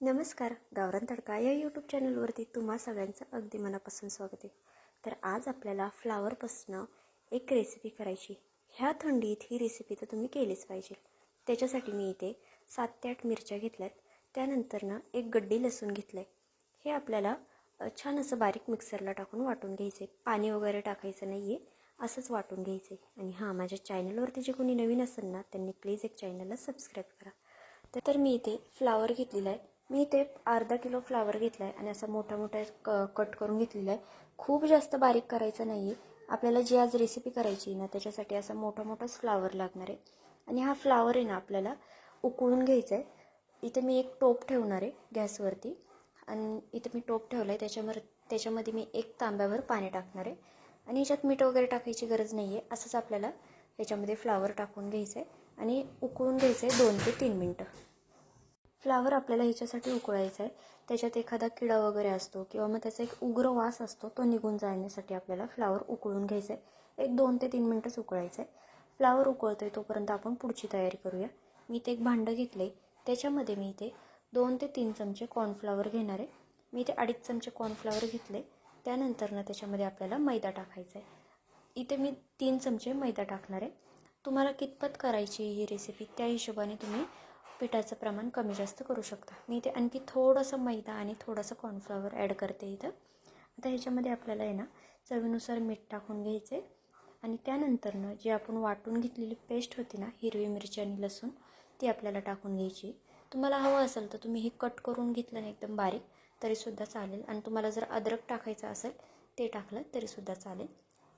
नमस्कार. गावरान तडका या यूट्यूब चॅनलवरती तुम्हा सगळ्यांचं अगदी मनापासून स्वागत आहे. तर आज आपल्याला फ्लावरपासून एक रेसिपी करायची. ह्या थंडीत ही रेसिपी तर तुम्ही केलीच पाहिजे. त्याच्यासाठी मी इथे 7 ते 8 मिरच्या घेतल्यात. त्यानंतर एक गड्डी लसूण घेतलं आहे. हे आपल्याला छान असं बारीक मिक्सरला टाकून वाटून घ्यायचं आहे. पाणी वगैरे टाकायचं नाही आहे, असंच वाटून घ्यायचं आहे. आणि हां, माझ्या चॅनलवरती जे कोणी नवीन असेल ना त्यांनी प्लीज एक चॅनलला सबस्क्राईब करा. तर मी इथे फ्लावर घेतलेला आहे. मी इथे अर्धा किलो फ्लावर घेतला आहे आणि असा मोठा मोठा कट करून घेतलेला आहे. खूप जास्त बारीक करायचं नाही आहे. आपल्याला जी आज रेसिपी करायची ना त्याच्यासाठी असा मोठा मोठाच फ्लावर लागणार आहे. आणि हा फ्लावर आहे ना आपल्याला उकळून घ्यायचा आहे. इथे मी एक टोप ठेवणार आहे गॅसवरती आणि इथे मी टोप ठेवला आहे. त्याच्यामध्ये मी 1 तांब्यावर पाणी टाकणार आहे. आणि ह्याच्यात मीठ वगैरे टाकायची गरज नाही आहे. असंच आपल्याला ह्याच्यामध्ये फ्लावर टाकून घ्यायचं आहे आणि उकळून घ्यायचं आहे 2 ते 3 मिनटं. फ्लावर आपल्याला ह्याच्यासाठी उकळायचा आहे. त्याच्यात एखादा किडा वगैरे असतो किंवा मग त्याचा एक उग्र वास असतो, तो निघून जाण्यासाठी आपल्याला फ्लावर उकळून घ्यायचं आहे. एक 2 ते 3 मिनटंच उकळायचं आहे. फ्लावर उकळतो आहे तोपर्यंत आपण पुढची तयारी करूया. मी इथे एक भांडं घेतलं आहे. त्याच्यामध्ये मी इथे 2 ते 3 चमचे कॉर्नफ्लावर घेणार आहे. मी इथे 2.5 चमचे कॉर्नफ्लावर घेतले. त्यानंतर त्याच्यामध्ये आपल्याला मैदा टाकायचा आहे. इथे मी 3 चमचे मैदा टाकणार आहे. तुम्हाला कितपत करायची ही रेसिपी त्या हिशोबाने तुम्ही पिठाचं प्रमाण कमी जास्त करू शकता. मी इथे आणखी थोडंसं मैदा आणि थोडंसं कॉर्नफ्लॉवर ॲड करते इथं. आता ह्याच्यामध्ये आपल्याला आहे ना चवीनुसार मीठ टाकून घ्यायचं आहे. आणि त्यानंतरनं जी आपण वाटून घेतलेली पेस्ट होती ना हिरवी मिरची आणि लसूण, ती आपल्याला टाकून घ्यायची. तुम्हाला हवं असेल तर तुम्ही हे कट करून घेतलं ना एकदम बारीक तरीसुद्धा चालेल. आणि तुम्हाला जर अद्रक टाकायचं असेल ते टाकलं तरीसुद्धा चालेल.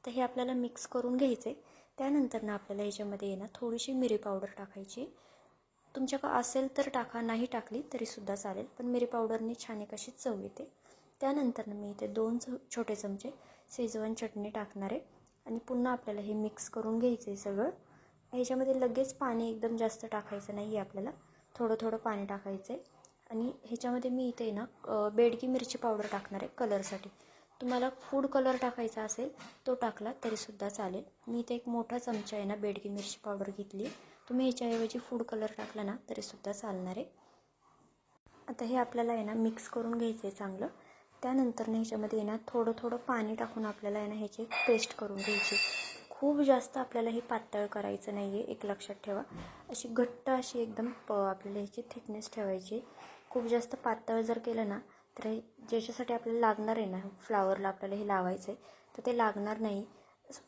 तर हे आपल्याला मिक्स करून घ्यायचं आहे. त्यानंतर आपल्याला ह्याच्यामध्ये ना थोडीशी मिरी पावडर टाकायची. तुमच्याकडे असेल तर टाका, नाही टाकली तरीसुद्धा चालेल, पण मिरी पावडरनी छान एक अशी चव येते. त्यानंतर मी इथे 2 छोटे चमचे शेजवान चटणी टाकणार आहे. आणि पुन्हा आपल्याला हे मिक्स करून घ्यायचं आहे सगळं. ह्याच्यामध्ये लगेच पाणी एकदम जास्त टाकायचं नाही आहे आपल्याला, थोडं थोडं पाणी टाकायचं आहे. आणि ह्याच्यामध्ये मी इथे ना बेडगी मिरची पावडर टाकणार आहे कलरसाठी. तुम्हाला फूड कलर टाकायचा असेल तो टाकला तरीसुद्धा चालेल. मी इथे एक मोठा चमचा आहे ना बेडगी मिरची पावडर घेतली. तुम्ही ह्याच्याऐवजी फूड कलर टाकला ना तरीसुद्धा चालणार आहे. आता हे आपल्याला आहे ना मिक्स करून घ्यायचं आहे चांगलं. त्यानंतर ह्याच्यामध्ये ना थोडं थोडं पाणी टाकून आपल्याला आहे ना ह्याची एक पेस्ट करून घ्यायची. खूप जास्त आपल्याला हे पातळ करायचं नाही आहे, एक लक्षात ठेवा. अशी घट्ट अशी एकदम आपल्याला ह्याची थिकनेस ठेवायची. खूप जास्त पातळ जर केलं ना तर ज्याच्यासाठी आपल्याला लागणार आहे ना फ्लावरला आपल्याला हे लावायचं आहे तर ते लागणार नाही,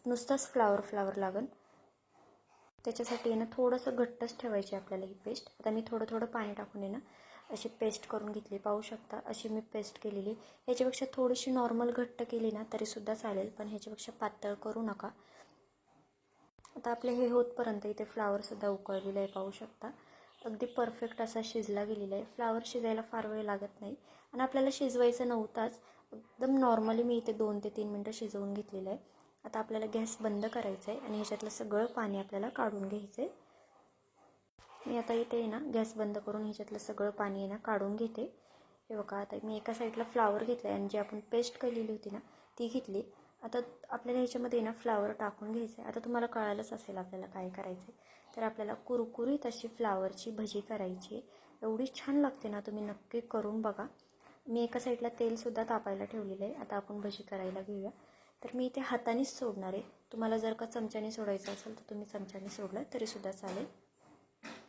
नुसतंच फ्लावर लागेल. त्याच्यासाठी ना थोडंसं घट्टच ठेवायची आपल्याला ही पेस्ट. आता मी थोडं थोडं पाणी टाकून ना अशी पेस्ट करून घेतली. पाहू शकता अशी मी पेस्ट केलेली. ह्याच्यापेक्षा थोडीशी नॉर्मल घट्ट केली ना तरीसुद्धा चालेल, पण ह्याच्यापेक्षा पातळ करू नका. आता आपले हे होतपर्यंत इथे फ्लावरसुद्धा उकळलेलं आहे, पाहू शकता. अगदी परफेक्ट असा शिजला गेलेला आहे. फ्लावर शिजायला फार वेळ लागत नाही आणि आपल्याला शिजवायचं नव्हताच. एकदम नॉर्मली मी इथे 2 ते 3 मिनटं शिजवून घेतलेलं आहे. आता आपल्याला गॅस बंद करायचा आहे आणि ह्याच्यातलं सगळं पाणी आपल्याला काढून घ्यायचं आहे. मी आता इथे ना गॅस बंद करून ह्याच्यातलं सगळं पाणी ना काढून घेते. हे बघा, आता मी एका साईडला फ्लावर घेतला आहे आणि जी आपण पेस्ट केलेली होती ना ती घेतली. आता आपल्याला ह्याच्यामध्ये ना फ्लावर टाकून घ्यायचं आहे. आता तुम्हाला कळालंच असेल आपल्याला काय करायचं आहे. तर आपल्याला कुरकुरीत अशी फ्लावरची भजी करायची. एवढी छान लागते ना, तुम्ही नक्की करून बघा. मी एका साईडला तेलसुद्धा तापायला ठेवलेलं आहे. आता आपण भजी करायला घेऊया. तर मी इथे हातानेच सोडणार आहे. तुम्हाला जर का चमच्याने सोडायचं असेल तर तुम्ही चमच्याने सोडलं तरीसुद्धा चालेल.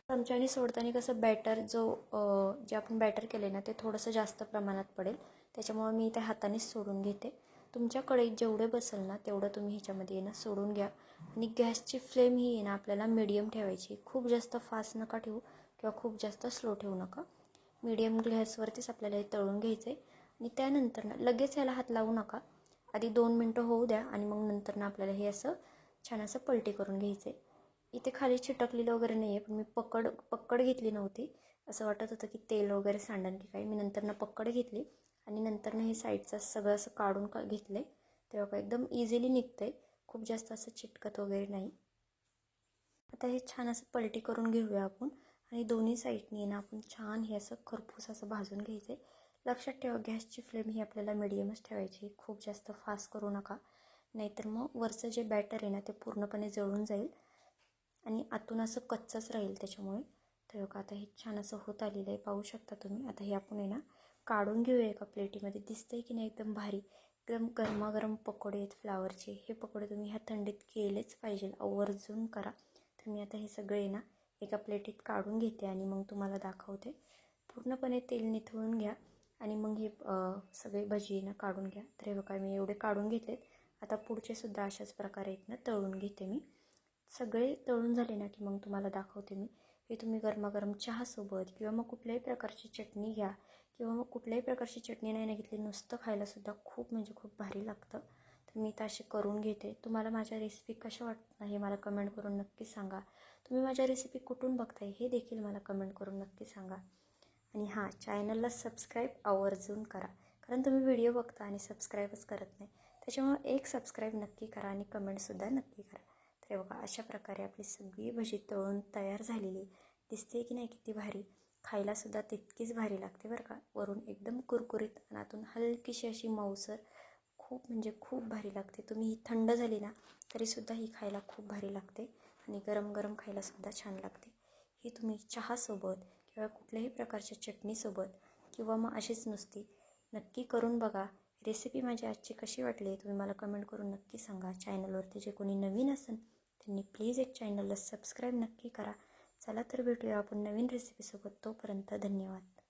चमच्याने सोडताना कसं बॅटर जे आपण बॅटर केले ना ते थोडंसं जास्त प्रमाणात पडेल, त्याच्यामुळे मी इथे हातानेच सोडून घेते. तुमच्याकडे जेवढे बसेल ना तेवढं तुम्ही ह्याच्यामध्ये ना सोडून घ्या. आणि गॅसची फ्लेम ही आहे ना आपल्याला मीडियम ठेवायची. खूप जास्त फास्ट नका ठेवू किंवा खूप जास्त स्लो ठेवू नका. मीडियम गॅसवरतीच आपल्याला हे तळून घ्यायचं आहे. आणि त्यानंतर लगेच याला हात लावू नका. आधी 2 मिनटं होऊ द्या आणि मग नंतर आपल्याला हे असं छान असं पलटी करून घ्यायचं आहे. इथे खाली चिटकलेलं वगैरे नाही आहे, पण मी पक्कड घेतली नव्हती. असं वाटत होतं की तेल वगैरे सांडन की काय. मी नंतर पक्कड घेतली आणि नंतर हे साईडचं सगळं असं काढून घेतलं आहे. तेव्हा का एकदम इझिली निघतं आहे, खूप जास्त असं चिटकत वगैरे नाही. आता हे छान असं पलटी करून घेऊया आपण. आणि दोन्ही साईडनी ना आपण छान हे असं खरपूस असं भाजून घ्यायचं आहे. लक्षात ठेवा गॅसची फ्लेम ही आपल्याला मिडियमच ठेवायची. खूप जास्त फास्ट करू नका, नाहीतर मग वरचं जे बॅटर आहे ना ते पूर्णपणे जळून जाईल आणि आतून असं कच्चंच राहील. त्याच्यामुळे तर बघा आता हे छान असं होत आलेलं आहे, पाहू शकता तुम्ही. आता हे आपण आहे ना काढून घेऊया एका प्लेटीमध्ये. दिसतंय की नाही एकदम भारी, एकदम गरमागरम पकोडे आहेत फ्लावरचे. हे पकोडे तुम्ही ह्या थंडीत केलेच पाहिजे, आवर्जून करा. तर मी आता हे सगळे ना एका प्लेटीत काढून घेते आणि मग तुम्हाला दाखवते. पूर्णपणे तेल निथळून घ्या आणि मग हे सगळे भजी ना काढून घ्या. तर हे बघा मी एवढे काढून घेतलेत. आता पुढचे सुद्धा अशाच प्रकारे आहेत ना तळून घेते मी. सगळे तळून झाले ना की मग तुम्हाला दाखवते मी. हे तुम्ही गरमागरम चहासोबत किंवा मग कुठल्याही प्रकारची चटणी घ्या, किंवा मग कुठल्याही प्रकारची चटणी नाही घेतली, नुसतं खायलासुद्धा खूप म्हणजे खूप भारी लागतं. तर मी तर असे करून घेते. तुम्हाला माझ्या रेसिपी कशा वाटतात हे मला कमेंट करून नक्की सांगा. तुम्ही माझ्या रेसिपी कुठून बघताय हे देखील मला कमेंट करून नक्की सांगा. आणि हां, चॅनलला सबस्क्राईब आवर्जून करा, कारण तुम्ही व्हिडिओ बघता आणि सबस्क्राईबच करत नाही. त्याच्यामुळं एक सबस्क्राईब नक्की करा आणि कमेंटसुद्धा नक्की करा. तर बघा अशा प्रकारे आपली सगळी भजी तळून तयार झालेली दिसते की नाही, किती भारी. खायलासुद्धा तितकीच भारी लागते बरं का. वरून एकदम कुरकुरीत आणि आतून हलकीशी अशी मऊसर, खूप म्हणजे खूप भारी लागते. तुम्ही ही थंड झाली ना तरीसुद्धा ही खायला खूप भारी लागते आणि गरम गरम खायलासुद्धा छान लागते. ही तुम्ही चहासोबत किंवा कुठल्याही प्रकारच्या चटणीसोबत किंवा मग अशीच नुसती नक्की करून बघा. रेसिपी माझी आजची कशी वाटली तुम्ही मला कमेंट करून नक्की सांगा. चॅनलवरती जे कोणी नवीन असेल त्यांनी प्लीज एक चॅनलला सबस्क्राईब नक्की करा. चला तर भेटूया आपण नवीन रेसिपीसोबत. तोपर्यंत धन्यवाद.